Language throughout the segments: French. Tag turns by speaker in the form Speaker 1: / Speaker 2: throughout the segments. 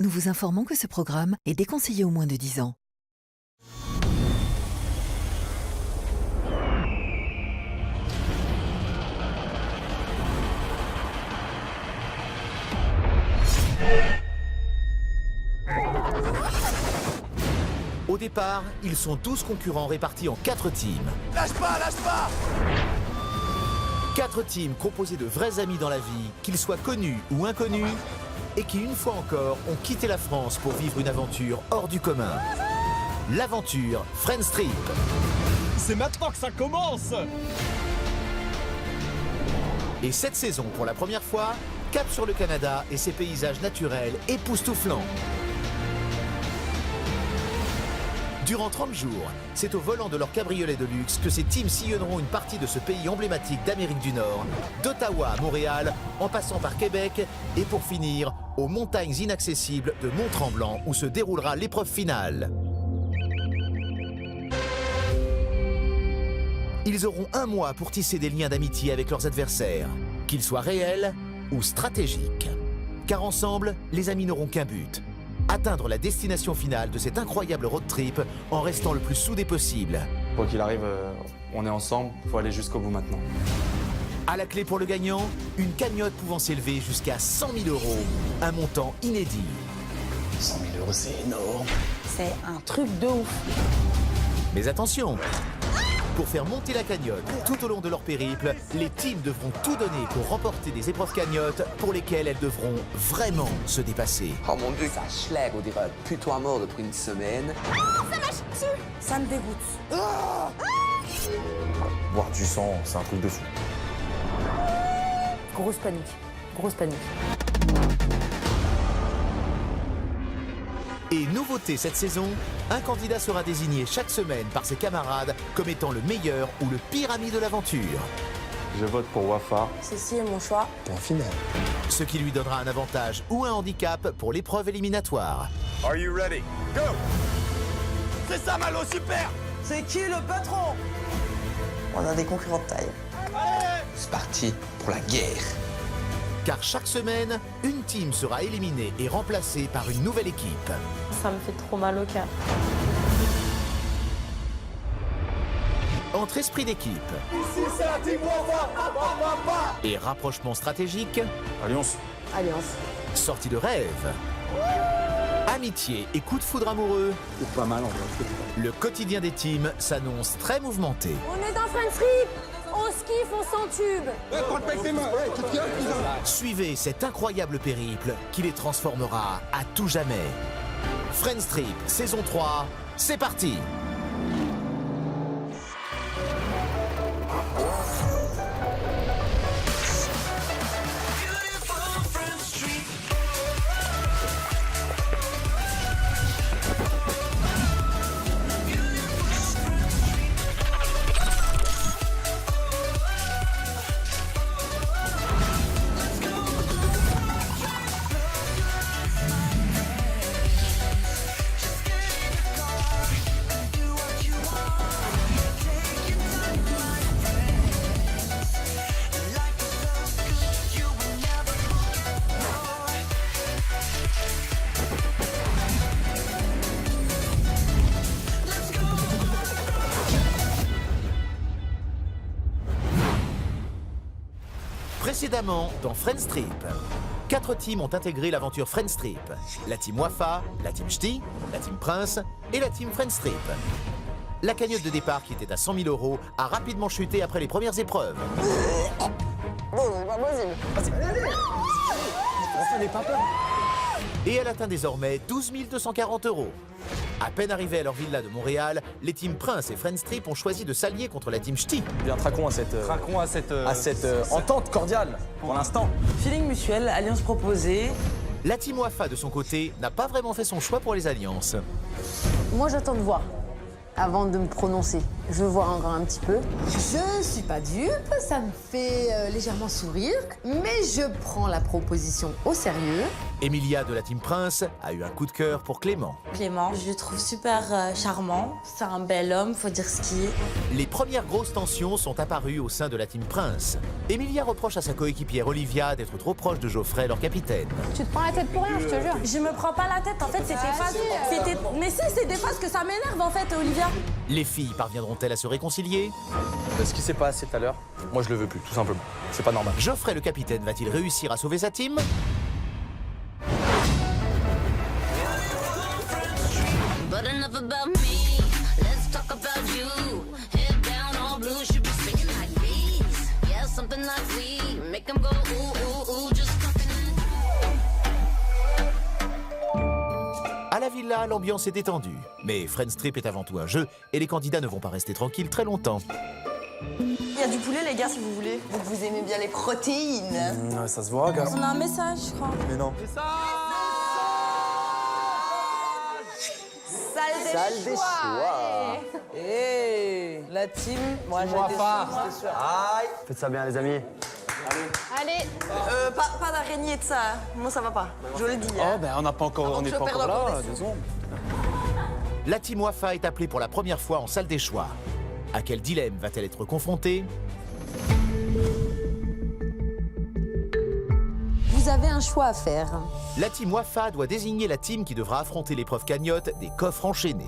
Speaker 1: Nous vous informons que ce programme est déconseillé aux moins de 10 ans.
Speaker 2: Au départ, ils sont 12 concurrents répartis en 4 teams.
Speaker 3: Lâche pas, lâche pas!
Speaker 2: 4 teams composés de vrais amis dans la vie, qu'ils soient connus ou inconnus, et qui, une fois encore, ont quitté la France pour vivre une aventure hors du commun. L'aventure Friends Trip.
Speaker 3: C'est maintenant que ça commence!
Speaker 2: Et cette saison, pour la première fois, cap sur le Canada et ses paysages naturels époustouflants. Durant 30 jours, c'est au volant de leur cabriolet de luxe que ces teams sillonneront une partie de ce pays emblématique d'Amérique du Nord, d'Ottawa à Montréal, en passant par Québec, et pour finir, aux montagnes inaccessibles de Mont-Tremblant, où se déroulera l'épreuve finale. Ils auront un mois pour tisser des liens d'amitié avec leurs adversaires, qu'ils soient réels ou stratégiques. Car ensemble, les amis n'auront qu'un but: atteindre la destination finale de cet incroyable road trip en restant le plus soudés possible.
Speaker 4: Quoi qu'il arrive, on est ensemble, il faut aller jusqu'au bout maintenant.
Speaker 2: À la clé pour le gagnant, une cagnotte pouvant s'élever jusqu'à 100 000 €, un montant inédit.
Speaker 3: 100 000 €, c'est énorme.
Speaker 5: C'est un truc de ouf.
Speaker 2: Mais attention, pour faire monter la cagnotte tout au long de leur périple, les teams devront tout donner pour remporter des épreuves cagnottes pour lesquelles elles devront vraiment se dépasser.
Speaker 6: Oh mon dieu, ça schlägt, on dirait putois mort depuis une semaine.
Speaker 5: Ça me dégoûte.
Speaker 4: Boire du sang, c'est un truc de fou.
Speaker 5: Grosse panique. Grosse panique.
Speaker 2: Et nouveauté cette saison, un candidat sera désigné chaque semaine par ses camarades comme étant le meilleur ou le pire ami de l'aventure.
Speaker 4: Je vote pour Wafa.
Speaker 5: Ceci est mon choix.
Speaker 3: Point final.
Speaker 2: Ce qui lui donnera un avantage ou un handicap pour l'épreuve éliminatoire.
Speaker 3: Are you ready? Go! C'est ça, Malo, super!
Speaker 5: C'est qui le patron? On a des concurrents de taille.
Speaker 6: C'est parti pour la guerre.
Speaker 2: Car chaque semaine, une team sera éliminée et remplacée par une nouvelle équipe.
Speaker 7: Ça me fait trop mal au cœur.
Speaker 2: Entre esprit d'équipe
Speaker 3: Ici, c'est la team Wafa!
Speaker 2: et rapprochement stratégique,
Speaker 4: Alliance.
Speaker 5: Alliance.
Speaker 2: sortie de rêve, amitié et coup de foudre amoureux,
Speaker 4: Pas mal en vrai.
Speaker 2: le quotidien des teams s'annonce très mouvementé.
Speaker 7: On est dans Friends Trip. On se kiffe, on s'entube.
Speaker 2: Suivez cet incroyable périple qui les transformera à tout jamais. Friends Trip, saison 3, c'est parti! Précédemment dans Friends Trip, 4 teams ont intégré l'aventure Friends Trip. La team Wafa, la team Ch'ti, la team Prince et la team Friends Trip. La cagnotte de départ, qui était à 100 000 €, a rapidement chuté après les premières épreuves. Et elle atteint désormais 12 240 €. À peine arrivés à leur villa de Montréal, les teams Prince et Friends Trip ont choisi de s'allier contre la team Ch'ti.
Speaker 4: Bien, traquons à cette entente cordiale pour l'instant.
Speaker 5: Feeling mutuel, alliance proposée.
Speaker 2: La team Wafa, de son côté, n'a pas vraiment fait son choix pour les alliances.
Speaker 5: Moi, j'attends de voir avant de me prononcer.
Speaker 8: Je veux voir encore un petit peu. Je suis pas dupe, ça me fait légèrement sourire, mais je prends la proposition au sérieux.
Speaker 2: Emilia de la Team Prince a eu un coup de cœur pour Clément.
Speaker 7: Clément, je le trouve super charmant. C'est un bel homme, faut dire ce qu'il est.
Speaker 2: Les premières grosses tensions sont apparues au sein de la Team Prince. Emilia reproche à sa coéquipière Olivia d'être trop proche de Geoffrey, leur capitaine.
Speaker 7: Tu te prends la tête pour rien, je te jure. Je me prends pas la tête, en fait, c'est tes phases. Mais si, c'est des phases que ça m'énerve, en fait, Olivia.
Speaker 2: Les filles parviendront-elles à se réconcilier?
Speaker 4: Ce qui s'est passé tout à l'heure, moi je le veux plus, tout simplement. C'est pas normal.
Speaker 2: Geoffrey, le capitaine, va-t-il réussir à sauver sa team?
Speaker 9: But enough about me, let's talk about you. Head down, all blue, should be singing like these. Yeah, something like we make them go ooh, ooh, ooh, just
Speaker 2: À la villa, l'ambiance est détendue. Mais Friends Trip est avant tout un jeu et les candidats ne vont pas rester tranquilles très longtemps.
Speaker 5: Il y a du poulet, les gars, si vous voulez. Donc vous aimez bien les protéines.
Speaker 4: Ouais, ça se voit, gars.
Speaker 7: On a un message, je crois.
Speaker 4: Mais non.
Speaker 5: Salle des choix. Hey, la team, moi j'étais sûr.
Speaker 4: Aïe. Faites ça bien, les amis.
Speaker 7: Allez.
Speaker 5: Pas d'araignée de ça. Moi ça va pas. Je le dis.
Speaker 4: Oh, ben on n'est pas encore,
Speaker 5: Avant que je perde
Speaker 4: là,
Speaker 5: encore des sous.
Speaker 4: disons.
Speaker 2: La team Wafa est appelée pour la première fois en salle des choix. À quel dilemme va-t-elle être confrontée?
Speaker 8: Vous avez un choix à faire.
Speaker 2: La team Wafa doit désigner la team qui devra affronter l'épreuve cagnotte des coffres enchaînés.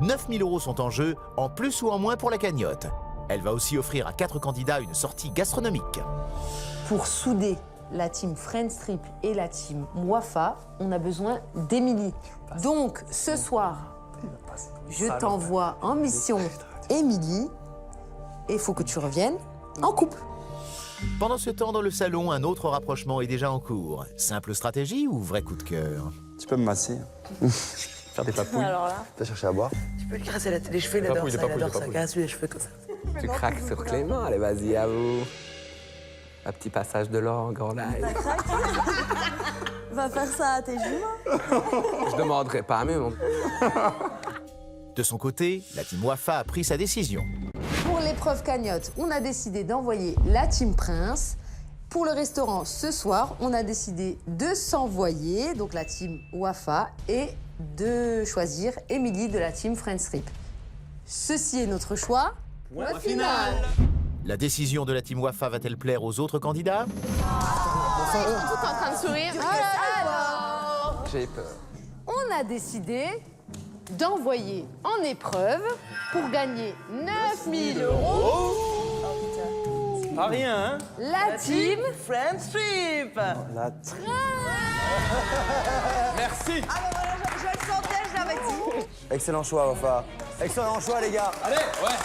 Speaker 2: 9 000 € sont en jeu, en plus ou en moins pour la cagnotte. Elle va aussi offrir à 4 candidats une sortie gastronomique.
Speaker 8: Pour souder la team Friends Trip et la team Wafa, on a besoin d'Émilie. Donc, ce soir, je t'envoie en mission Émilie et il faut que tu reviennes en couple.
Speaker 2: Pendant ce temps, dans le salon, un autre rapprochement est déjà en cours. Simple stratégie ou vrai coup de cœur?
Speaker 10: Tu peux me masser?
Speaker 4: Faire des papouilles.
Speaker 7: Alors là.
Speaker 10: T'as cherché à boire?
Speaker 5: Tu peux lui casser les cheveux, il adore ça. Il adore ça. Casse-lui les cheveux comme ça.
Speaker 6: Tu craques sur Clément, allez, vas-y, à vous. Un petit passage de l'orgue en live.
Speaker 7: Va faire ça à tes juments.
Speaker 6: Je demanderai pas mieux, mon...
Speaker 2: De son côté, la team Wafa a pris sa décision.
Speaker 8: Pour l'épreuve cagnotte, on a décidé d'envoyer la team Prince. Pour le restaurant, ce soir, on a décidé de s'envoyer, donc la team Wafa, et de choisir Émilie de la team Friends Trip. Ceci est notre choix. Point final.
Speaker 2: La décision de la team Wafa va-t-elle plaire aux autres candidats?
Speaker 7: Tout en train de sourire.
Speaker 8: Alors,
Speaker 6: J'ai peur.
Speaker 8: on a décidé d'envoyer en épreuve pour gagner 9 000 €.
Speaker 4: Pas rien, hein?
Speaker 8: La team
Speaker 5: Friends Trip.
Speaker 10: La
Speaker 4: Merci.
Speaker 5: Ah bah voilà, je le sentais, je l'avais dit.
Speaker 10: Excellent choix, Wafa. Excellent choix, les gars.
Speaker 4: Allez, ouais.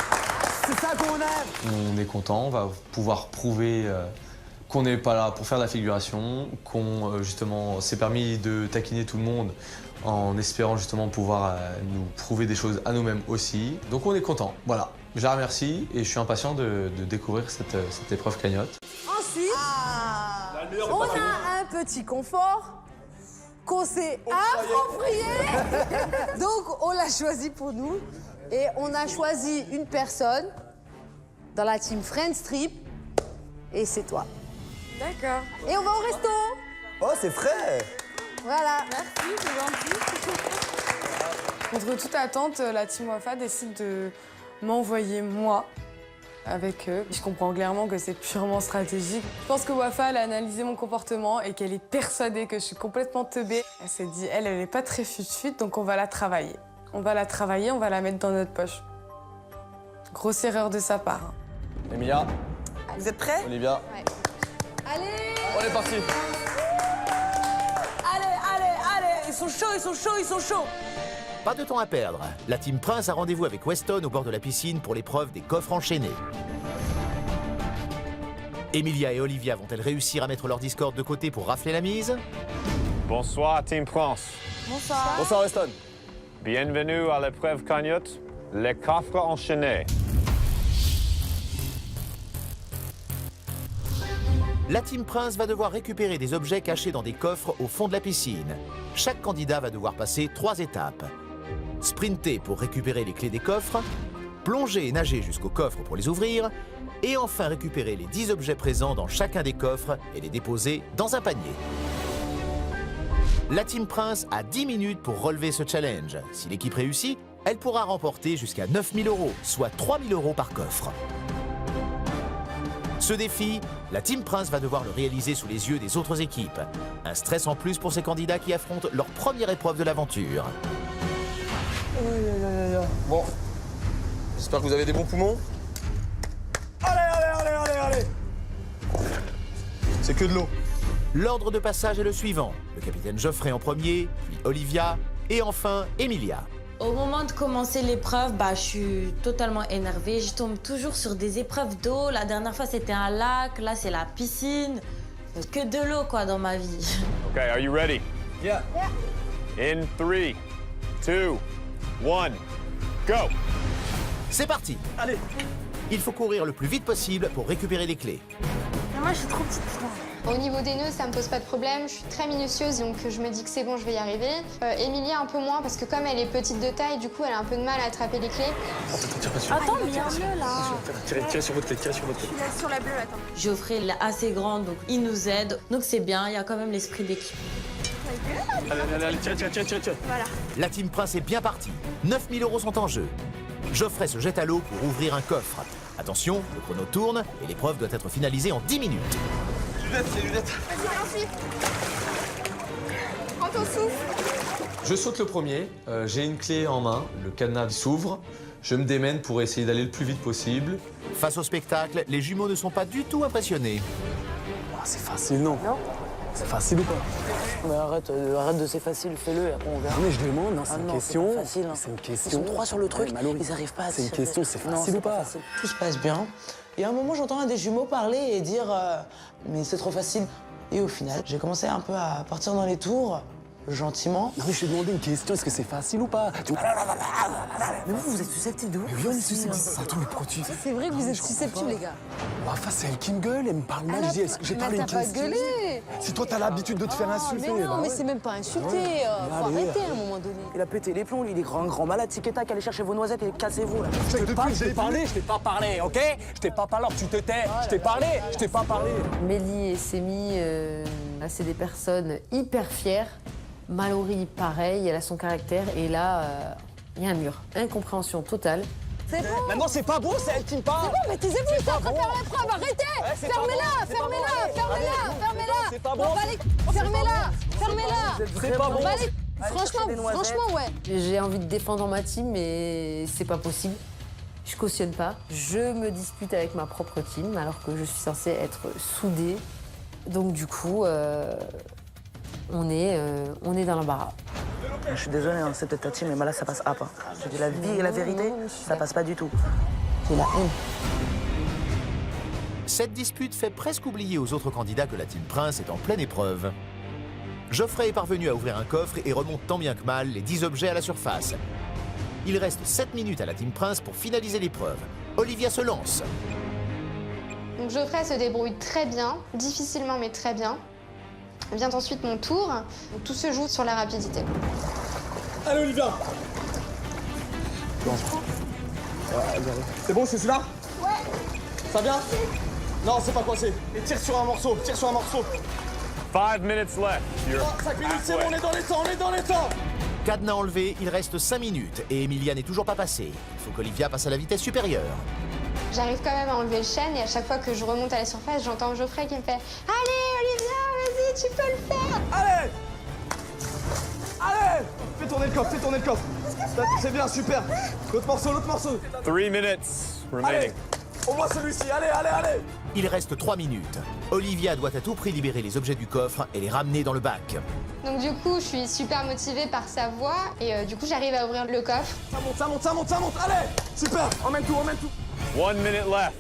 Speaker 10: C'est ça qu'on aime.
Speaker 11: On est content, on va pouvoir prouver qu'on n'est pas là pour faire de la figuration, qu'on justement s'est permis de taquiner tout le monde en espérant justement pouvoir nous prouver des choses à nous-mêmes aussi. Donc on est content, voilà. Je la remercie et je suis impatient de découvrir cette épreuve cagnotte.
Speaker 8: Ensuite, on a un petit confort qu'on s'est approprié. Donc, on l'a choisi pour nous. Et on a choisi une personne dans la team Friends Trip. Et c'est toi.
Speaker 7: D'accord.
Speaker 8: Et on va au resto.
Speaker 10: Oh, c'est frais.
Speaker 8: Voilà.
Speaker 7: Merci, c'est gentil.
Speaker 12: Contre toute attente, la team Wafa décide de m'envoyer moi avec eux. Je comprends clairement que c'est purement stratégique. Je pense que Wafa, elle a analysé mon comportement et qu'elle est persuadée que je suis complètement teubée. Elle s'est dit, elle est pas très fut-fut, donc on va la travailler. On va la travailler, on va la mettre dans notre poche. Grosse erreur de sa part. hein.
Speaker 4: Emilia,
Speaker 5: Vous êtes prêts?
Speaker 4: Olivia,
Speaker 8: Allez.
Speaker 4: on est parti.
Speaker 5: Allez, ils sont chauds.
Speaker 2: Pas de temps à perdre. La team Prince a rendez-vous avec Weston au bord de la piscine pour l'épreuve des coffres enchaînés. Emilia et Olivia vont-elles réussir à mettre leur discorde de côté pour rafler la mise?
Speaker 3: Bonsoir, Team France.
Speaker 7: Bonsoir.
Speaker 4: Bonsoir, Weston.
Speaker 3: Bienvenue à l'épreuve cagnotte, les coffres enchaînés.
Speaker 2: La team Prince va devoir récupérer des objets cachés dans des coffres au fond de la piscine. Chaque candidat va devoir passer 3 étapes. Sprinter pour récupérer les clés des coffres, plonger et nager jusqu'au coffre pour les ouvrir, et enfin récupérer les 10 objets présents dans chacun des coffres et les déposer dans un panier. La Team Prince a 10 minutes pour relever ce challenge. Si l'équipe réussit, elle pourra remporter jusqu'à 9 000 €, soit 3 000 € par coffre. Ce défi, la Team Prince va devoir le réaliser sous les yeux des autres équipes. Un stress en plus pour ces candidats qui affrontent leur première épreuve de l'aventure.
Speaker 4: Bon, j'espère que vous avez des bons poumons. Allez. C'est que de l'eau.
Speaker 2: L'ordre de passage est le suivant. Le capitaine Geoffrey en premier, puis Olivia, et enfin Emilia.
Speaker 7: Au moment de commencer l'épreuve, je suis totalement énervée. Je tombe toujours sur des épreuves d'eau. La dernière fois, c'était un lac. Là, c'est la piscine. Que de l'eau, quoi, dans ma vie.
Speaker 3: Okay, are you ready?
Speaker 4: Yeah.
Speaker 3: In 3, 2, 1, go!
Speaker 2: C'est parti.
Speaker 4: Allez.
Speaker 2: Il faut courir le plus vite possible pour récupérer les clés.
Speaker 7: Mais moi, je suis trop petite.
Speaker 13: Au niveau des nœuds, ça me pose pas de problème. Je suis très minutieuse, donc je me dis que c'est bon, je vais y arriver. Emilia, un peu moins, parce que comme elle est petite de taille, du coup, elle a un peu de mal à attraper les clés.
Speaker 7: Attends, mais il y a un bleu, là.
Speaker 4: Tirez sur votre clé,
Speaker 7: Je suis là sur la bleue, attends. Geoffrey, il est assez grand, donc il nous aide. Donc c'est bien, il y a quand même l'esprit d'équipe.
Speaker 4: Allez, tire.
Speaker 7: Voilà.
Speaker 2: La Team Prince est bien partie. 9 000 € sont en jeu. Geoffrey se jette à l'eau pour ouvrir un coffre. Attention, le chrono tourne et l'épreuve doit être finalisée en 10 minutes.
Speaker 4: Les lunettes.
Speaker 13: Vas-y, prends ton souffle.
Speaker 11: Je saute le premier, j'ai une clé en main, le cadenas s'ouvre, je me démène pour essayer d'aller le plus vite possible.
Speaker 2: Face au spectacle, les jumeaux ne sont pas du tout impressionnés.
Speaker 10: C'est facile, non? C'est facile ou pas?
Speaker 5: Mais arrête de c'est facile, fais-le et après on verra.
Speaker 10: Non, mais je demande, non, c'est une question.
Speaker 5: C'est pas facile.
Speaker 10: C'est une question.
Speaker 5: Ils sont 3 sur le truc,
Speaker 10: Mallory,
Speaker 5: ils arrivent pas à
Speaker 10: c'est une question, c'est
Speaker 5: Non,
Speaker 10: facile ou pas?
Speaker 5: facile. Tout se passe bien. Et à un moment, j'entends un des jumeaux parler et dire mais c'est trop facile. Et au final, j'ai commencé un peu à partir dans les tours, gentiment.
Speaker 10: Non, mais je t'ai demandé une question, est-ce que c'est facile ou pas?
Speaker 5: Mais vous êtes susceptible de ouf.
Speaker 10: Mais oui, on est susceptible. Attends, mais pourquoi tu...
Speaker 8: C'est vrai que vous êtes susceptibles, les gars.
Speaker 10: Wafa, c'est elle qui me gueule, elle me parle mal. Je dis, est-ce que j'ai parlé une
Speaker 8: T'as pas
Speaker 10: question?
Speaker 8: gueulé.
Speaker 10: Si toi, t'as l'habitude de te faire insulter.
Speaker 8: Mais non,
Speaker 10: bah
Speaker 8: mais
Speaker 10: ouais.
Speaker 8: c'est même pas insulté. Faut
Speaker 10: Allez.
Speaker 8: arrêter à un moment donné.
Speaker 5: Il a pété les plombs, lui, il est grand malade. Tic-tac, allez chercher vos noisettes et cassez-vous, là.
Speaker 10: Je t'ai parlé, je t'ai pas parlé, ok? Je t'ai pas parlé, alors tu te tais. Je t'ai parlé, je t'ai pas parlé.
Speaker 8: Mélie et Sémi, c'est des personnes hyper fières. Mallory, pareil, elle a son caractère. Et là, il y a un mur. Incompréhension totale. C'est bon.
Speaker 10: Maintenant, c'est pas beau, c'est elle qui me parle.
Speaker 8: C'est bon, mais taisez-vous, j'étais en train de faire l'épreuve, arrêtez. Fermez-la.
Speaker 10: C'est pas bon.
Speaker 8: Fermez-la.
Speaker 10: C'est pas bon.
Speaker 8: Franchement, ouais. J'ai envie de défendre ma team, mais c'est pas possible. Je cautionne pas. Je me dispute avec ma propre team, alors que je suis censée être soudée. Donc du coup, on est dans l'embarras.
Speaker 5: Je suis désolé, hein, c'est peut-être ta team, mais là, ça passe à pas. Je dis la vie et la vérité, ça passe pas du tout.
Speaker 8: J'ai la haine.
Speaker 2: Cette dispute fait presque oublier aux autres candidats que la Team Prince est en pleine épreuve. Geoffrey est parvenu à ouvrir un coffre et remonte tant bien que mal les 10 objets à la surface. Il reste 7 minutes à la Team Prince pour finaliser l'épreuve. Olivia se lance.
Speaker 13: Donc Geoffrey se débrouille très bien, difficilement mais très bien. Vient ensuite mon tour. Donc, tout se joue sur la rapidité.
Speaker 10: Allez, Olivia. C'est bon, c'est celui-là?
Speaker 13: Ouais.
Speaker 10: Ça vient? Non, c'est pas coincé. Et tire sur un morceau,
Speaker 3: 5 minutes left. You're
Speaker 10: 5 minutes, c'est bon, on est dans les temps.
Speaker 2: Cadenas enlevé, il reste 5 minutes et Emilia n'est toujours pas passée. Il faut qu'Olivia passe à la vitesse supérieure.
Speaker 13: J'arrive quand même à enlever le chêne et à chaque fois que je remonte à la surface, j'entends Geoffrey qui me fait « Allez, Olivia, vas-y, tu peux le faire !»
Speaker 10: Allez. Fais tourner le coffre, C'est bien, super. L'autre morceau.
Speaker 3: 3 minutes remaining.
Speaker 10: Allez, au moins celui-ci, allez.
Speaker 2: Il reste 3 minutes. Olivia doit à tout prix libérer les objets du coffre et les ramener dans le bac.
Speaker 13: Donc du coup, je suis super motivée par sa voix et du coup, j'arrive à ouvrir le coffre.
Speaker 10: Ça monte, allez. Super, emmène tout.
Speaker 3: 1 minute left.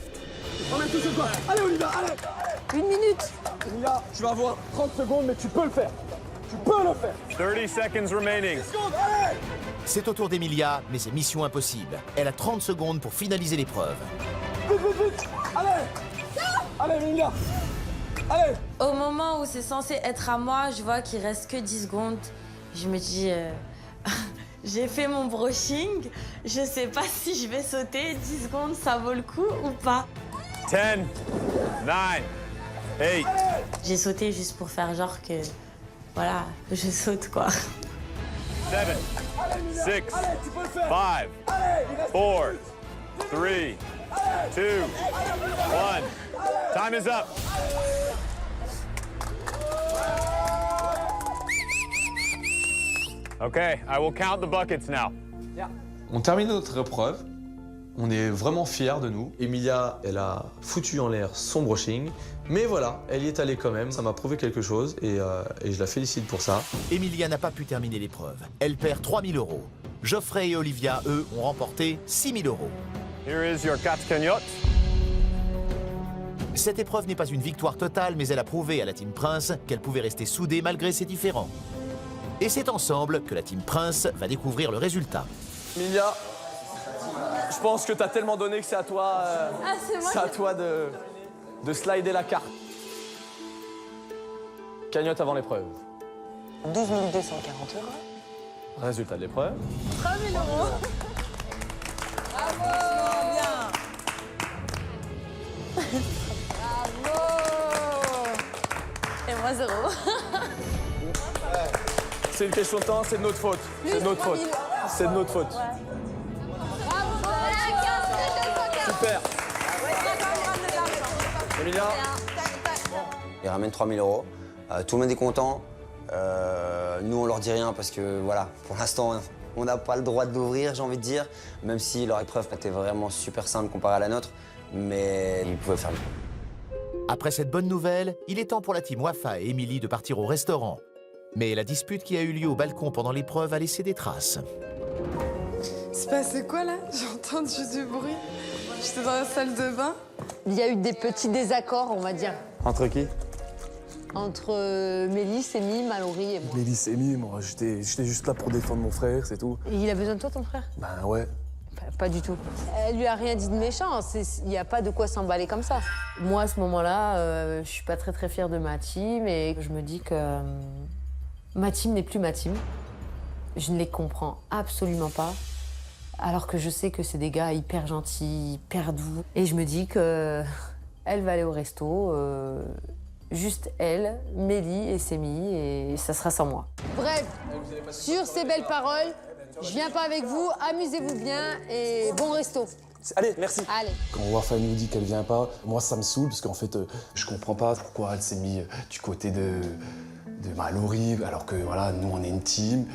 Speaker 10: Emmène tout sur toi. Allez, Olivia, allez.
Speaker 8: 1 minute.
Speaker 10: Olivia, tu vas avoir 30 secondes, mais tu peux le faire.
Speaker 3: 30 seconds remaining.
Speaker 10: Allez.
Speaker 2: C'est au tour d'Emilia, mais c'est mission impossible. Elle a 30 secondes pour finaliser l'épreuve.
Speaker 10: Vite. Allez, Olivia. Allez.
Speaker 7: Au moment où c'est censé être à moi, je vois qu'il reste que 10 secondes. Je me dis, J'ai fait mon brushing. Je sais pas si je vais sauter. 10 secondes, ça vaut le coup ou pas?
Speaker 3: 10, 9, 8.
Speaker 7: J'ai sauté juste pour faire genre que, voilà, je saute quoi.
Speaker 3: 7, 6, 5, 4, 3, 2, 1. Time is up. Okay, I will count the buckets now.
Speaker 11: On termine notre épreuve. On est vraiment fiers de nous. Emilia, elle a foutu en l'air son brushing. Mais voilà, elle y est allée quand même. Ça m'a prouvé quelque chose et je la félicite pour ça.
Speaker 2: Emilia n'a pas pu terminer l'épreuve. Elle perd 3 000 €. Geoffrey et Olivia, eux, ont remporté 6 000 €.
Speaker 3: Here is your quatre cagnotte.
Speaker 2: Cette épreuve n'est pas une victoire totale, mais elle a prouvé à la Team Prince qu'elle pouvait rester soudée malgré ses différends. Et c'est ensemble que la Team Prince va découvrir le résultat.
Speaker 4: Emilia, je pense que t'as tellement donné que c'est à toi, c'est à toi de slider la carte. Cagnotte avant l'épreuve.
Speaker 5: 12 240 €.
Speaker 4: Résultat de l'épreuve.
Speaker 12: 3 000 €. Bravo! Bravo!
Speaker 7: Et moi, 0.
Speaker 4: C'est une question de temps, c'est de notre faute. C'est de notre faute. C'est de notre faute. Super. Emilia.
Speaker 14: Ils ramènent 3 000 €. Tout le monde est content. Nous, on leur dit rien parce que, voilà, pour l'instant, on n'a pas le droit d'ouvrir, j'ai envie de dire. Même si leur épreuve était vraiment super simple comparée à la nôtre. Mais ils pouvaient faire mieux.
Speaker 2: Après cette bonne nouvelle, il est temps pour la Team Wafa et Émilie de partir au restaurant. Mais la dispute qui a eu lieu au balcon pendant l'épreuve a laissé des traces.
Speaker 12: C'est passé quoi là? J'ai entendu du bruit. J'étais dans la salle de bain.
Speaker 8: Il y a eu des petits désaccords, on va dire.
Speaker 4: Entre qui?
Speaker 8: Entre Mélisse, Amy, Mallory et moi.
Speaker 15: Mélisse et Amy, moi j'étais juste là pour défendre mon frère, c'est tout.
Speaker 8: Et il a besoin de toi, ton frère?
Speaker 15: Ben ouais.
Speaker 8: Pas du tout. Elle lui a rien dit de méchant, il n'y a pas de quoi s'emballer comme ça. Moi, à ce moment-là, je suis pas très fière de ma team et je me dis que ma team n'est plus ma team. Je ne les comprends absolument pas, alors que je sais que c'est des gars hyper gentils, hyper doux. Et je me dis que elle va aller au resto, juste elle, Mélie et Sémi, et ça sera sans moi. Bref, sur ces belles paroles, je viens pas avec vous, amusez-vous bien et bon resto.
Speaker 15: Allez, merci.
Speaker 8: Allez.
Speaker 15: Quand Wafa nous dit qu'elle vient pas, moi ça me saoule parce qu'en fait, je comprends pas pourquoi elle s'est mise du côté de Mallory, alors que voilà, nous on est une team.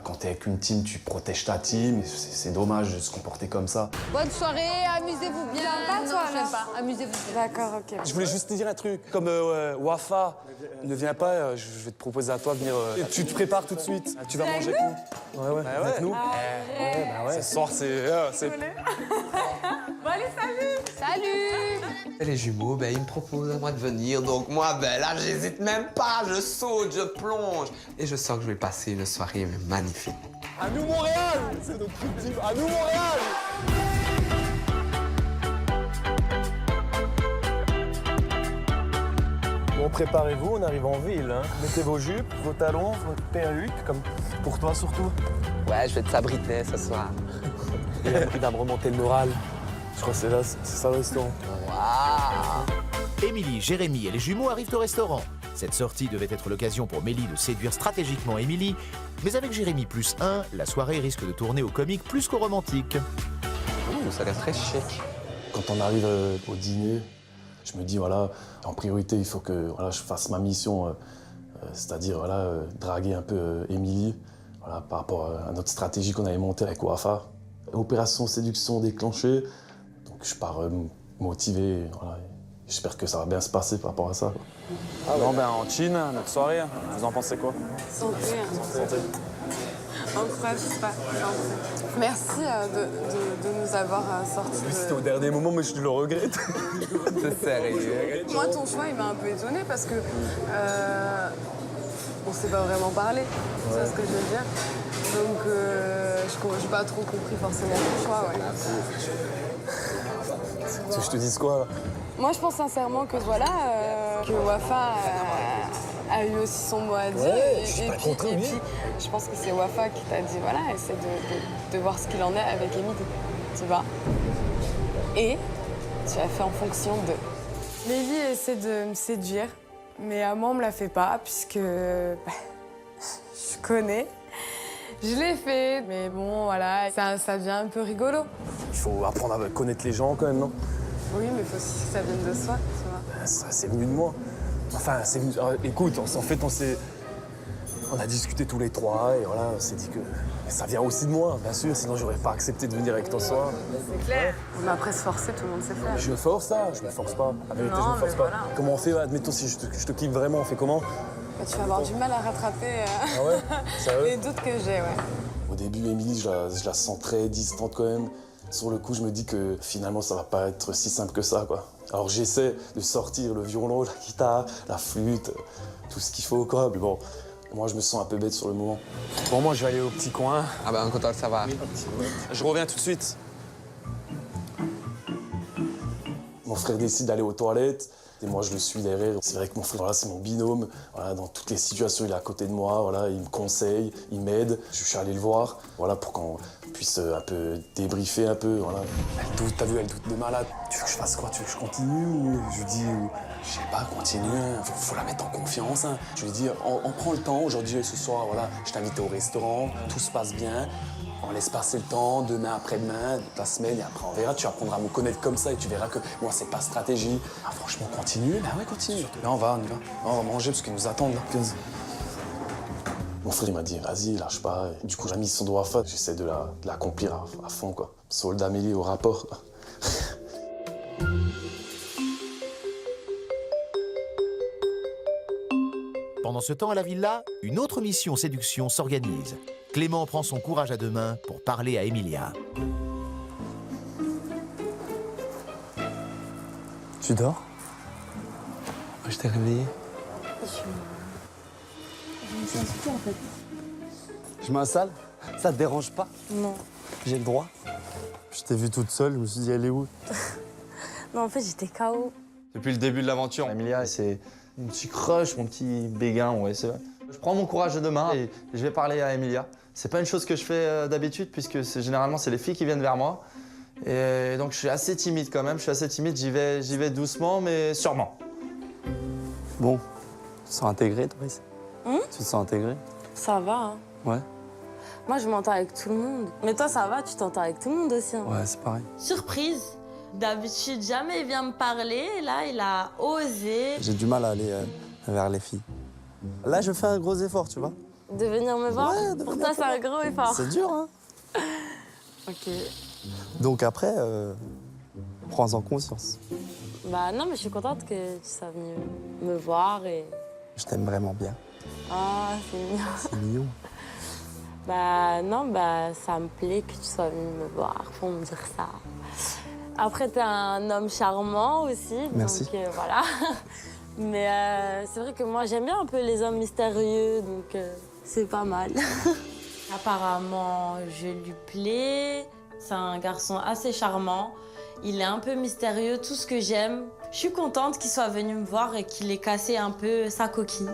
Speaker 15: Quand t'es avec une team, tu protèges ta team. C'est dommage de se comporter comme ça.
Speaker 8: Bonne soirée, amusez-vous bien.
Speaker 12: Pas toi,
Speaker 8: non,
Speaker 12: là.
Speaker 8: j'aime pas. Amusez-vous bien.
Speaker 12: D'accord, ok.
Speaker 15: Je voulais juste te dire un truc. Comme Wafa ne vient pas, je vais te proposer à toi de venir. Tu te prépares tout de suite. Tu vas manger avec nous. Ouais, avec nous. Ce soir, c'est.
Speaker 12: Bon, allez, salut!
Speaker 8: Salut!
Speaker 6: Les jumeaux, ben, ils me proposent à moi de venir, donc moi, ben là, j'hésite même pas, je saute, je plonge. Et je sens que je vais passer une soirée magnifique.
Speaker 4: À nous, Montréal! C'est notre truc, à nous, Montréal!
Speaker 15: Bon, préparez-vous, on arrive en ville. Hein. Mettez vos jupes, vos talons, votre perruque, comme pour toi surtout.
Speaker 6: Ouais, je vais être Sabrinet ce soir.
Speaker 15: Il va me remonter le moral. Je crois que c'est là, c'est ça le restaurant.
Speaker 6: Waouh!
Speaker 2: Émilie, Jérémy et les jumeaux arrivent au restaurant. Cette sortie devait être l'occasion pour Mélie de séduire stratégiquement Émilie, mais avec Jérémy plus 1, la soirée risque de tourner au comique plus qu'au romantique.
Speaker 6: Ça a l'air très chic.
Speaker 15: Quand on arrive au dîner, je me dis, voilà, en priorité, il faut que voilà, je fasse ma mission, c'est-à-dire voilà, draguer un peu Émilie, voilà, par rapport à notre stratégie qu'on avait montée avec Wafa. Opération séduction déclenchée, donc je pars motivé, voilà. J'espère que ça va bien se passer par rapport à ça.
Speaker 4: Ah bon, ben en Chine, notre soirée, vous en pensez quoi?
Speaker 12: Santé.
Speaker 15: Santé.
Speaker 12: Incroyable, c'est pas santé. Merci de nous avoir sortis.
Speaker 15: C'était au dernier moment, mais je le regrette.
Speaker 6: C'est sérieux.
Speaker 12: Moi, ton choix, il m'a un peu étonnée parce que on s'est pas vraiment parlé. Tu vois ce que je veux dire? Donc, j'ai pas trop compris forcément ton choix, ouais.
Speaker 15: Je te dis quoi, là?
Speaker 12: Moi, je pense sincèrement que voilà, que Wafa a eu aussi son mot à dire.
Speaker 10: Ouais, je suis pas contre,
Speaker 12: et
Speaker 10: oui.
Speaker 12: puis, je pense que c'est Wafa qui t'a dit, voilà, essaie de voir ce qu'il en est avec Émilie, tu vois. Et tu as fait en fonction de... Lévi essaie de me séduire, mais à moi, on me la fait pas, puisque je connais. Je l'ai fait, mais bon, voilà, ça devient un peu rigolo.
Speaker 15: Il faut apprendre à connaître les gens quand même, non?
Speaker 12: Oui, mais il faut aussi que ça vienne de soi, tu vois.
Speaker 15: Ça, c'est venu de moi. Enfin, c'est venu... écoute, en fait, on a discuté tous les trois et voilà, on s'est dit que ça vient aussi de moi, bien sûr, sinon j'aurais pas accepté de venir avec toi ce soir.
Speaker 12: C'est clair. On a presque forcé, tout le monde sait faire.
Speaker 15: Je me force ça, je me force pas. La vérité, je me force pas.
Speaker 12: Voilà.
Speaker 15: Comment on fait, admettons, si je te kiffe vraiment, on fait comment?
Speaker 12: Bah, tu vas avoir du mal à rattraper
Speaker 15: Ah ouais? Sérieux?
Speaker 12: les doutes que j'ai, ouais.
Speaker 15: Au début, Émilie, je la sens très distante quand même. Sur le coup, je me dis que finalement, ça va pas être si simple que ça, quoi. Alors j'essaie de sortir le violon, la guitare, la flûte, tout ce qu'il faut, quoi. Mais bon, moi, je me sens un peu bête sur le moment.
Speaker 10: Bon, moi, je vais aller au petit coin.
Speaker 6: Ah ben, quand ça va.
Speaker 10: Je reviens tout de suite.
Speaker 15: Mon frère décide d'aller aux toilettes. Et moi, je le suis derrière. C'est vrai que mon frère, voilà, c'est mon binôme. Voilà, dans toutes les situations, il est à côté de moi. Voilà, il me conseille, il m'aide. Je suis allé le voir, voilà, pour qu'on puisse un peu débriefer un peu. Voilà. Elle doute, t'as vu, elle doute de malade. Tu veux que je fasse quoi? Tu veux que je continue ou je lui dis, je sais pas, continue. Faut la mettre en confiance. Hein. Je lui dis, on prend le temps aujourd'hui et ce soir. Voilà, je t'invite au restaurant. Tout se passe bien. On laisse passer le temps, demain, après-demain, la semaine, et après on verra. Tu apprendras à me connaître comme ça et tu verras que moi, c'est pas stratégie. Ah, franchement, continue. Ben ouais, continue. Là, on y va. On va manger parce qu'ils nous attendent, là. 15. Mon frère, il m'a dit, vas-y, lâche pas. Et du coup, j'ai mis son doigt à face. J'essaie de l'accomplir à fond, quoi. Soldat Amélie au rapport.
Speaker 2: Pendant ce temps, à la villa, une autre mission séduction s'organise. Clément prend son courage à deux mains pour parler à Emilia.
Speaker 6: Tu dors? Je t'ai réveillé.
Speaker 7: Je me sens super en fait.
Speaker 16: Je m'installe? Ça te dérange pas?
Speaker 7: Non.
Speaker 16: J'ai le droit? Je t'ai vue toute seule, je me suis dit, elle est où?
Speaker 7: Non, en fait, j'étais KO.
Speaker 11: Depuis le début de l'aventure, Emilia, c'est mon petit crush, mon petit béguin, ouais, c'est vrai. Je prends mon courage de demain et je vais parler à Emilia. C'est pas une chose que je fais d'habitude puisque généralement c'est les filles qui viennent vers moi. Et donc je suis assez timide quand même, j'y vais doucement mais sûrement.
Speaker 16: Bon, tu te sens intégré, Doris? Tu te sens intégré?
Speaker 7: Ça va, hein.
Speaker 16: Ouais.
Speaker 7: Moi, je m'entends avec tout le monde. Mais toi, ça va, tu t'entends avec tout le monde aussi. Hein.
Speaker 16: Ouais, c'est pareil.
Speaker 7: Surprise. D'habitude, jamais il vient me parler. Là, il a osé.
Speaker 16: J'ai du mal à aller vers les filles. Là, je fais un gros effort, tu vois.
Speaker 7: De venir me voir?
Speaker 16: Ouais, de
Speaker 7: pour
Speaker 16: venir
Speaker 7: toi, c'est un gros effort.
Speaker 16: C'est dur, hein.
Speaker 7: Ok.
Speaker 16: Donc après, prends-en conscience.
Speaker 7: Bah non, mais je suis contente que tu sois venu me voir et...
Speaker 16: Je t'aime vraiment bien.
Speaker 7: Ah, c'est mignon.
Speaker 16: C'est mignon.
Speaker 7: Bah non, bah ça me plaît que tu sois venu me voir, faut me dire ça. Après, t'es un homme charmant aussi.
Speaker 16: Merci.
Speaker 7: Donc voilà. Mais c'est vrai que moi, j'aime bien un peu les hommes mystérieux, donc c'est pas mal. Apparemment, je lui plais. C'est un garçon assez charmant. Il est un peu mystérieux, tout ce que j'aime. Je suis contente qu'il soit venu me voir et qu'il ait cassé un peu sa coquille.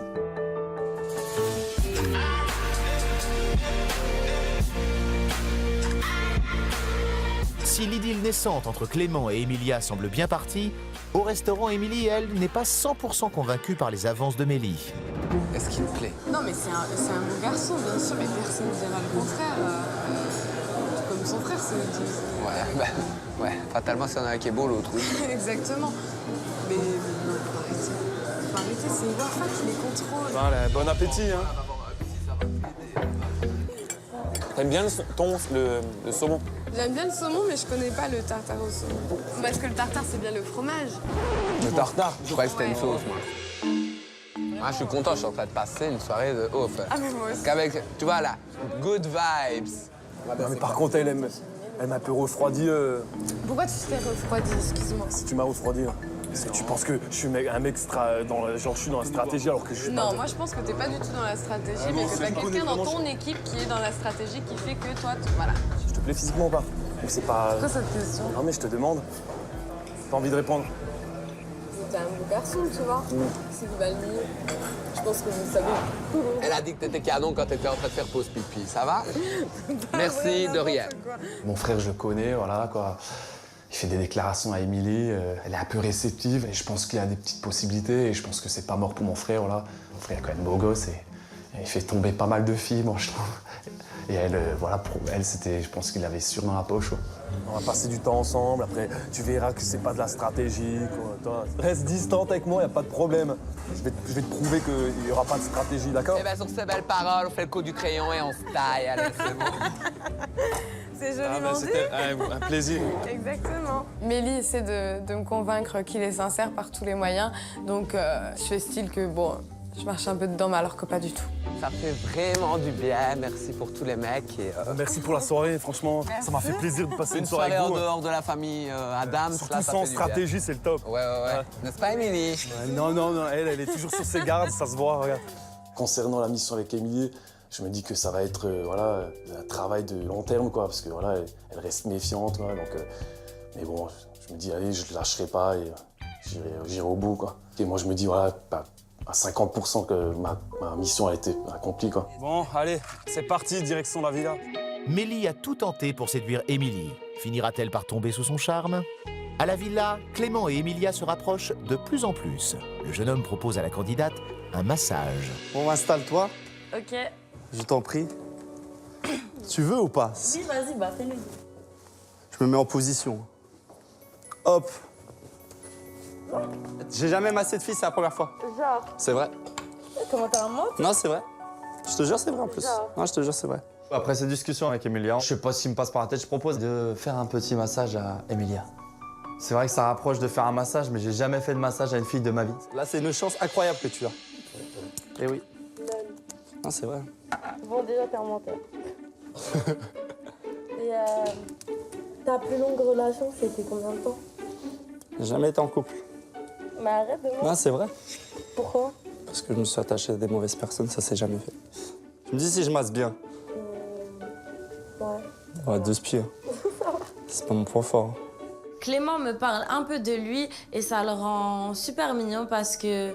Speaker 2: Si l'idylle naissante entre Clément et Emilia semble bien partie, au restaurant, Émilie, elle, n'est pas 100% convaincue par les avances de Mélie.
Speaker 6: Est-ce qu'il me plaît?
Speaker 12: Non, mais c'est un bon garçon, bien sûr, mais personne ne dira le contraire. Comme son frère se le dit.
Speaker 6: Ouais, fatalement, s'il y en a un qui est beau, l'autre, oui.
Speaker 12: Exactement. Mais non, faut arrêter, c'est Wafa qui les contrôle.
Speaker 10: Voilà, bon appétit, hein. T'aimes bien le saumon?
Speaker 12: J'aime bien le saumon, mais je connais pas le tartare au saumon. Parce que le tartare, c'est bien le fromage.
Speaker 6: Le tartare? Je croyais que c'était une sauce, moi. Ah, je suis content, je suis en train de passer une soirée de ouf.
Speaker 12: Ah, mais moi aussi.
Speaker 6: Qu'avec, tu vois là, good vibes.
Speaker 15: Non, mais par contre, elle m'a un peu refroidi.
Speaker 12: Pourquoi tu t'es refroidi, excuse-moi?
Speaker 15: Si tu m'as refroidi, là. Parce que tu penses que je suis un mec genre je suis dans la stratégie alors que je suis
Speaker 12: Non,
Speaker 15: pas...
Speaker 12: moi je pense que t'es pas du tout dans la stratégie, mais que t'as quelqu'un dans ton équipe qui est dans la stratégie qui fait que toi, voilà.
Speaker 15: Je te plais physiquement ou pas? Ou c'est pas...
Speaker 12: Pourquoi cette question?
Speaker 15: Non mais je te demande. T'as envie de répondre?
Speaker 12: T'es un beau garçon, tu vois. C'est qui va le mieux. Je pense que vous savez.
Speaker 6: Elle a dit que t'étais canon quand t'étais en train de faire pause pipi, ça va? Merci, de rien.
Speaker 15: Mon frère, je le connais, voilà, quoi. Il fait des déclarations à Émilie, elle est un peu réceptive et je pense qu'il y a des petites possibilités et je pense que c'est pas mort pour mon frère, voilà. Mon frère est quand même beau gosse et il fait tomber pas mal de filles, moi, je trouve. Et elle, voilà, pour elle, c'était, je pense qu'il avait sûr dans la poche, quoi.
Speaker 10: On va passer du temps ensemble, après tu verras que c'est pas de la stratégie. Toi, reste distante avec moi, y a pas de problème. Je vais te prouver qu'il y aura pas de stratégie, d'accord?
Speaker 6: Eh ben sur ces belles paroles, on fait le coup du crayon et on se taille, allez, c'est bon.
Speaker 12: C'est joliment dit.
Speaker 10: C'était un plaisir.
Speaker 12: Exactement. Mélie essaie de me convaincre qu'il est sincère par tous les moyens. Donc, je fais style que, bon, je marche un peu dedans, mais alors que pas du tout.
Speaker 6: Ça fait vraiment du bien, merci pour tous les mecs. Et,
Speaker 10: Merci pour la soirée, franchement, ça m'a fait plaisir de passer une soirée avec
Speaker 6: en
Speaker 10: vous.
Speaker 6: dehors de la famille Adams,
Speaker 10: Surtout
Speaker 6: là, ça
Speaker 10: sans
Speaker 6: fait du bien.
Speaker 10: stratégie, c'est le top.
Speaker 6: Ouais. N'est-ce pas, Émilie?
Speaker 10: Non, elle est toujours sur ses gardes, ça se voit, regarde.
Speaker 15: Concernant la mission avec Émilie, je me dis que ça va être voilà, un travail de long terme, quoi, parce que voilà, elle reste méfiante, quoi, donc, mais bon, je me dis, allez, je ne lâcherai pas et j'irai au bout, quoi. Et moi, je me dis, voilà, à 50% que ma mission a été accomplie, quoi.
Speaker 10: Bon, allez, c'est parti, direction la villa.
Speaker 2: Mélie a tout tenté pour séduire Émilie. Finira-t-elle par tomber sous son charme? À la villa, Clément et Emilia se rapprochent de plus en plus. Le jeune homme propose à la candidate un massage.
Speaker 16: Bon, installe-toi,
Speaker 7: Ok.
Speaker 16: je t'en prie. Tu veux ou pas?
Speaker 7: Oui, vas-y, bah fais-le.
Speaker 16: Je me mets en position. Hop. J'ai jamais massé de fille, c'est la première fois.
Speaker 7: Genre,
Speaker 16: C'est vrai.
Speaker 7: comment t'as un mot?
Speaker 16: Non, c'est vrai. Je te jure, c'est vrai en plus.
Speaker 7: Genre.
Speaker 16: Non, je te jure, c'est vrai.
Speaker 11: Après cette discussion avec Emilia, je sais pas ce qui me passe par la tête, je propose de faire un petit massage à Emilia. C'est vrai que ça rapproche de faire un massage, mais j'ai jamais fait de massage à une fille de ma vie.
Speaker 16: Là, c'est une chance incroyable que tu as. Eh oui. Non, c'est vrai.
Speaker 7: Bon, déjà, t'es un menteur. Et ta plus longue relation, c'était combien de temps?
Speaker 16: J'ai jamais été en couple.
Speaker 7: Mais arrête de mentir.
Speaker 16: Non, c'est vrai.
Speaker 7: Pourquoi?
Speaker 16: Parce que je me suis attaché à des mauvaises personnes, ça s'est jamais fait. Je me dis si je masse bien.
Speaker 7: Ouais.
Speaker 16: Ouais, deux spies. C'est pas mon point fort.
Speaker 7: Clément me parle un peu de lui et ça le rend super mignon parce que,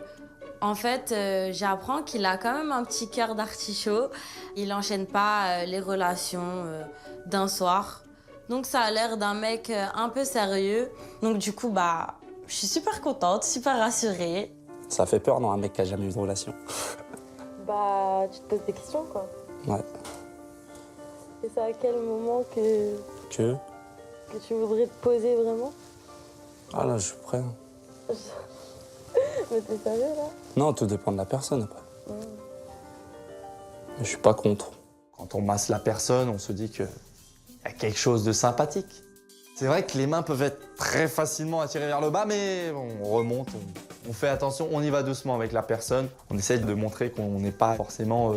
Speaker 7: en fait, j'apprends qu'il a quand même un petit cœur d'artichaut. Il enchaîne pas les relations d'un soir. Donc ça a l'air d'un mec un peu sérieux. Donc du coup, bah, je suis super contente, super rassurée.
Speaker 16: Ça fait peur, non, un mec qui a jamais eu de relation.
Speaker 7: Bah, tu te poses des questions, quoi.
Speaker 16: Ouais.
Speaker 7: Et c'est à quel moment que tu voudrais te poser vraiment?
Speaker 16: Ah là, je suis prêt.
Speaker 7: Mais t'es sérieux, là?
Speaker 16: Non, tout dépend de la personne, après. Mais je suis pas contre.
Speaker 11: Quand on masse la personne, on se dit qu'il y a quelque chose de sympathique. C'est vrai que les mains peuvent être très facilement attirées vers le bas, mais on remonte, on fait attention, on y va doucement avec la personne. On essaye de montrer qu'on n'est pas forcément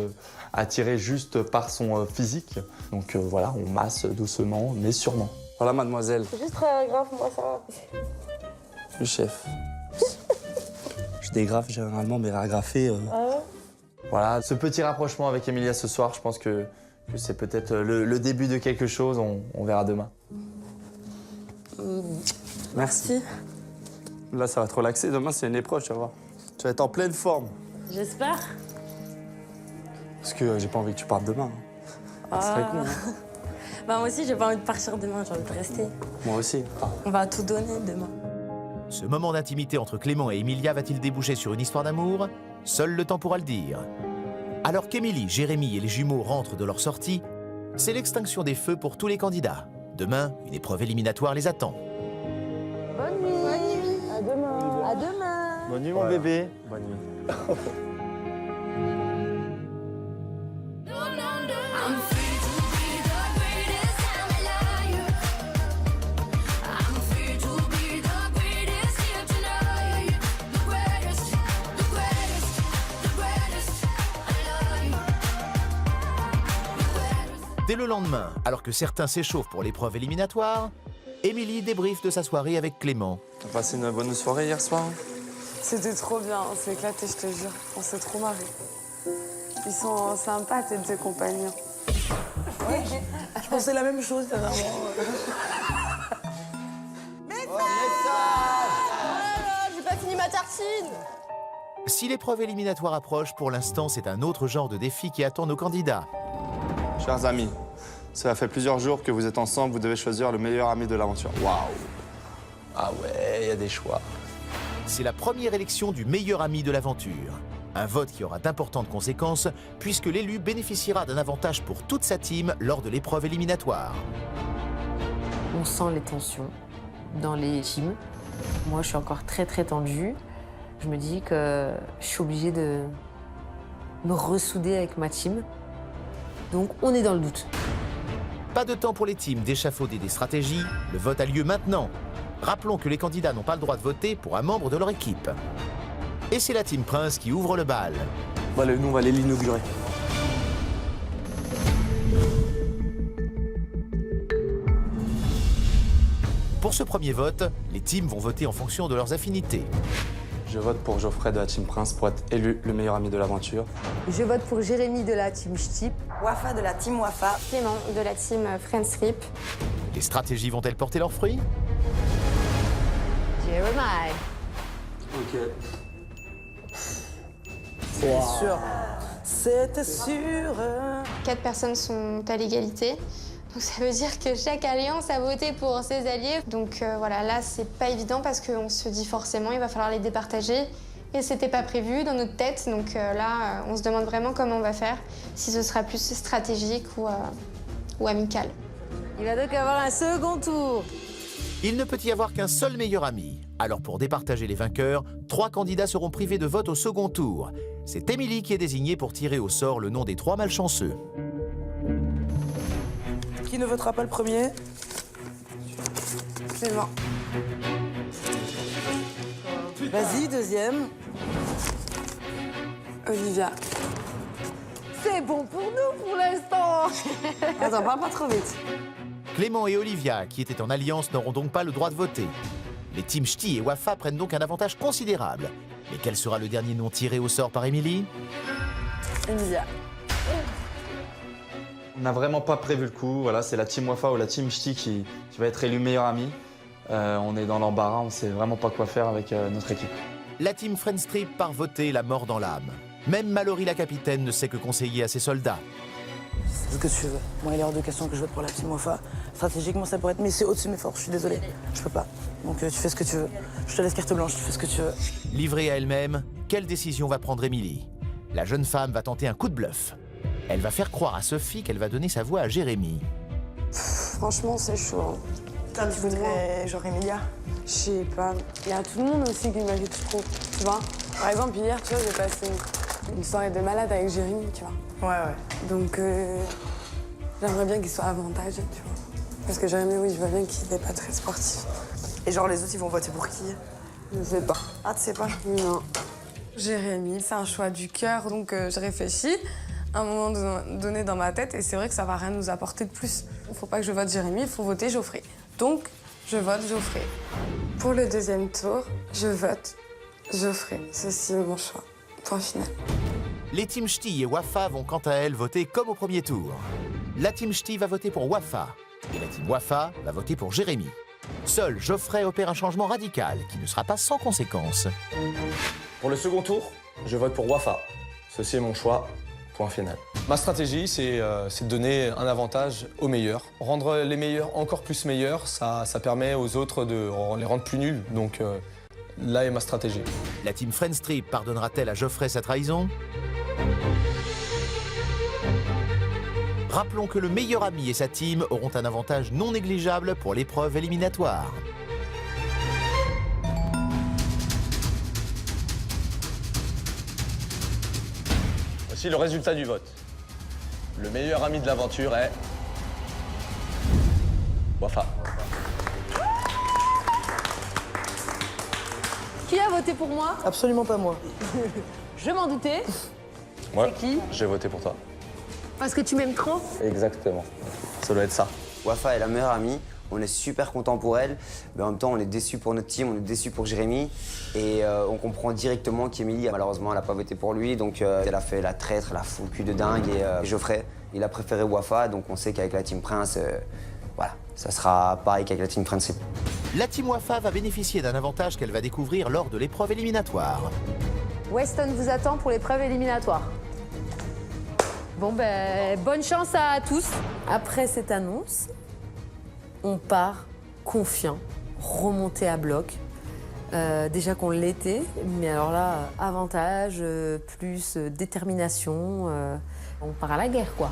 Speaker 11: attiré juste par son physique. Donc voilà, on masse doucement, mais sûrement.
Speaker 16: Voilà, mademoiselle.
Speaker 7: C'est juste très grave, moi, ça.
Speaker 16: Le chef. Je dégrafe généralement, mais agrafé.
Speaker 7: Ah ouais?
Speaker 11: Voilà, ce petit rapprochement avec Emilia ce soir, je pense que c'est peut-être le début de quelque chose, on verra demain.
Speaker 16: Merci. Là, ça va te relaxer. Demain, c'est une épreuve, tu vas voir. Tu vas être en pleine forme.
Speaker 7: J'espère.
Speaker 16: Parce que j'ai pas envie que tu partes demain.
Speaker 7: Ah.
Speaker 16: Ce serait con. Hein.
Speaker 7: Bah, moi aussi, j'ai pas envie de partir demain, j'ai envie de rester.
Speaker 16: Moi aussi.
Speaker 7: On va tout donner demain.
Speaker 2: Ce moment d'intimité entre Clément et Emilia va-t-il déboucher sur une histoire d'amour? Seul le temps pourra le dire. Alors qu'Émilie, Jérémy et les jumeaux rentrent de leur sortie, c'est l'extinction des feux pour tous les candidats. Demain, une épreuve éliminatoire les attend.
Speaker 8: Bonne nuit. Bonne nuit.
Speaker 7: À demain.
Speaker 8: À demain.
Speaker 10: Bonne nuit, mon bébé.
Speaker 16: Bonne nuit.
Speaker 2: Dès le lendemain, alors que certains s'échauffent pour l'épreuve éliminatoire, Émilie débriefe de sa soirée avec Clément.
Speaker 16: T'as passé une bonne soirée hier soir?
Speaker 12: C'était trop bien, on s'est éclaté, je te jure. On s'est trop marré. Ils sont sympas, tes deux compagnons.
Speaker 5: Ouais, je pensais la même chose, dernièrement.
Speaker 8: J'ai pas fini ma tartine.
Speaker 2: Si l'épreuve éliminatoire approche, pour l'instant, c'est un autre genre de défi qui attend nos candidats.
Speaker 16: Chers amis, cela fait plusieurs jours que vous êtes ensemble, vous devez choisir le meilleur ami de l'aventure.
Speaker 4: Waouh! Ah ouais, il y a des choix.
Speaker 2: C'est la première élection du meilleur ami de l'aventure. Un vote qui aura d'importantes conséquences, puisque l'élu bénéficiera d'un avantage pour toute sa team lors de l'épreuve éliminatoire.
Speaker 17: On sent les tensions dans les teams. Moi, je suis encore très tendue. Je me dis que je suis obligée de me ressouder avec ma team. Donc, on est dans le doute.
Speaker 2: Pas de temps pour les teams d'échafauder des stratégies. Le vote a lieu maintenant. Rappelons que les candidats n'ont pas le droit de voter pour un membre de leur équipe. Et c'est la team Prince qui ouvre le bal.
Speaker 4: Bon, allez, nous, on va aller l'inaugurer.
Speaker 2: Pour ce premier vote, les teams vont voter en fonction de leurs affinités.
Speaker 16: Je vote pour Geoffrey de la Team Prince pour être élu le meilleur ami de l'aventure.
Speaker 8: Je vote pour Jérémy de la team Ch'tip.
Speaker 18: Wafa de la team Wafa.
Speaker 13: Clément de la team Friendstrip.
Speaker 2: Les stratégies vont-elles porter leurs fruits?
Speaker 8: Jérémy.
Speaker 4: Ok.
Speaker 5: C'était sûr. C'était sûr.
Speaker 13: 4 personnes sont à l'égalité. Donc ça veut dire que chaque alliance a voté pour ses alliés. Donc voilà, là c'est pas évident parce qu'on se dit forcément il va falloir les départager. Et c'était pas prévu dans notre tête. Donc là, on se demande vraiment comment on va faire. Si ce sera plus stratégique ou amical.
Speaker 8: Il va donc avoir un second tour.
Speaker 2: Il ne peut y avoir qu'un seul meilleur ami. Alors pour départager les vainqueurs, 3 candidats seront privés de vote au second tour. C'est Émilie qui est désignée pour tirer au sort le nom des 3 malchanceux.
Speaker 5: Qui ne votera pas le premier?
Speaker 12: C'est bon.
Speaker 5: Vas-y, deuxième.
Speaker 12: Olivia.
Speaker 8: C'est bon pour nous pour l'instant.
Speaker 5: Attends, parle pas trop vite.
Speaker 2: Clément et Olivia, qui étaient en alliance, n'auront donc pas le droit de voter. Les teams Ch'ti et Wafa prennent donc un avantage considérable. Mais quel sera le dernier nom tiré au sort par Émilie?
Speaker 12: Emilia.
Speaker 16: On n'a vraiment pas prévu le coup. Voilà, c'est la Team Wafa ou la Team Ch'ti qui va être élu meilleur ami. On est dans l'embarras, on ne sait vraiment pas quoi faire avec notre équipe.
Speaker 2: La team Friendstrip part voter la mort dans l'âme. Même Mallory la capitaine ne sait que conseiller à ses soldats.
Speaker 5: C'est ce que tu veux. Moi, il est hors de question que je vote pour la Team Wafa. Stratégiquement, ça pourrait être, mais c'est au-dessus de mes forces. Je suis désolée. Je peux pas. Donc, tu fais ce que tu veux. Je te laisse carte blanche. Tu fais ce que tu veux.
Speaker 2: Livrée à elle-même, quelle décision va prendre Émilie? La jeune femme va tenter un coup de bluff. Elle va faire croire à Sophie qu'elle va donner sa voix à Jérémy.
Speaker 12: Franchement, c'est chaud.
Speaker 18: Toi, tu voudrais genre Emilia?
Speaker 12: Je sais pas. Il y a tout le monde aussi qui m'invite trop. Tu vois? Par exemple, hier, tu vois, j'ai passé une soirée de malade avec Jérémy, tu vois.
Speaker 18: Ouais.
Speaker 12: Donc, j'aimerais bien qu'il soit avantagé, tu vois. Parce que Jérémy, oui, je vois bien qu'il n'est pas très sportif.
Speaker 18: Et genre, les autres, ils vont voter pour qui?
Speaker 12: Je sais pas.
Speaker 18: Ah, tu sais pas?
Speaker 12: Non. Jérémy, c'est un choix du cœur, donc je réfléchis à un moment donné dans ma tête et c'est vrai que ça va rien nous apporter de plus. Il faut pas que je vote Jérémy, il faut voter Geoffrey. Donc, je vote Geoffrey. Pour le deuxième tour, je vote Geoffrey. Ceci est mon choix. Point final.
Speaker 2: Les teams Ch'ti et Wafa vont quant à elles voter comme au premier tour. La team Ch'ti va voter pour Wafa et la team Wafa va voter pour Jérémy. Seul Geoffrey opère un changement radical qui ne sera pas sans conséquence.
Speaker 4: Pour le second tour, je vote pour Wafa. Ceci est mon choix. Point final. Ma stratégie, c'est de donner un avantage aux meilleurs. Rendre les meilleurs encore plus meilleurs, ça permet aux autres de les rendre plus nuls. Donc là est ma stratégie.
Speaker 2: La team Friendstrip pardonnera-t-elle à Geoffrey sa trahison? Rappelons que le meilleur ami et sa team auront un avantage non négligeable pour l'épreuve éliminatoire.
Speaker 4: Voici le résultat du vote. Le meilleur ami de l'aventure est... Wafa.
Speaker 8: Qui a voté pour moi?
Speaker 5: Absolument pas moi.
Speaker 8: Je m'en doutais.
Speaker 4: Ouais,
Speaker 8: C'est qui?
Speaker 4: j'ai voté pour toi.
Speaker 8: Parce que tu m'aimes trop?
Speaker 4: Exactement. Ça doit être ça.
Speaker 14: Wafa est la meilleure amie. On est super content pour elle, mais en même temps on est déçu pour notre team, on est déçu pour Jérémy et on comprend directement qu'Émilie, malheureusement, elle n'a pas voté pour lui, donc elle a fait la traître, elle a foutu le cul de dingue et Geoffrey, il a préféré Wafa, donc on sait qu'avec la Team Prince, voilà, ça sera pareil qu'avec la Team Friendstrip.
Speaker 2: La team Wafa va bénéficier d'un avantage qu'elle va découvrir lors de l'épreuve éliminatoire.
Speaker 8: Weston vous attend pour l'épreuve éliminatoire. Bon, ben, bonne chance à tous.
Speaker 17: Après cette annonce, on part confiant, remonté à bloc. Déjà qu'on l'était, mais alors là, avantage, plus détermination, on part à la guerre, quoi.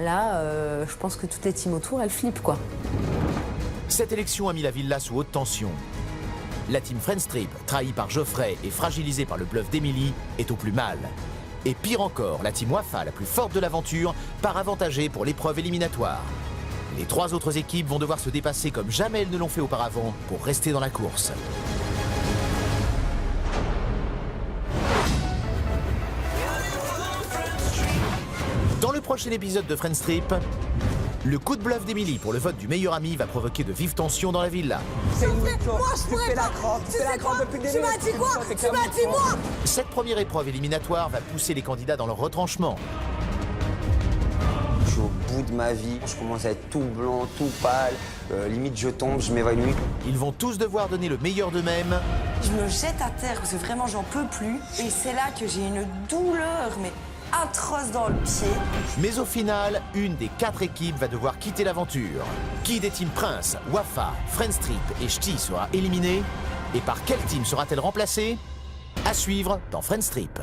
Speaker 17: Là, je pense que toutes les teams autour, elles flippent, quoi.
Speaker 2: Cette élection a mis la villa sous haute tension. La team Friendstrip, trahie par Geoffrey et fragilisée par le bluff d'Emily, est au plus mal. Et pire encore, la team Wafa, la plus forte de l'aventure, part avantagée pour l'épreuve éliminatoire. Les 3 autres équipes vont devoir se dépasser comme jamais elles ne l'ont fait auparavant pour rester dans la course. Dans le prochain épisode de Friendstrip, le coup de bluff d'Emily pour le vote du meilleur ami va provoquer de vives tensions dans la villa.
Speaker 18: Moi, je pourrais pas. Tu sais quoi? Tu m'as dit quoi? Tu m'as dit moi?
Speaker 2: Cette première épreuve éliminatoire va pousser les candidats dans leur retranchement.
Speaker 14: Je suis au bout de ma vie, je commence à être tout blanc, tout pâle, limite je tombe, je m'évanouis.
Speaker 2: Ils vont tous devoir donner le meilleur d'eux-mêmes.
Speaker 18: Je me jette à terre parce que vraiment j'en peux plus. Et c'est là que j'ai une douleur, mais atroce dans le pied.
Speaker 2: Mais au final, une des 4 équipes va devoir quitter l'aventure. Qui des teams Prince, Wafa, Friendstrip et Ch'ti sera éliminé? Et par quelle team sera-t-elle remplacée? À suivre dans Friendstrip.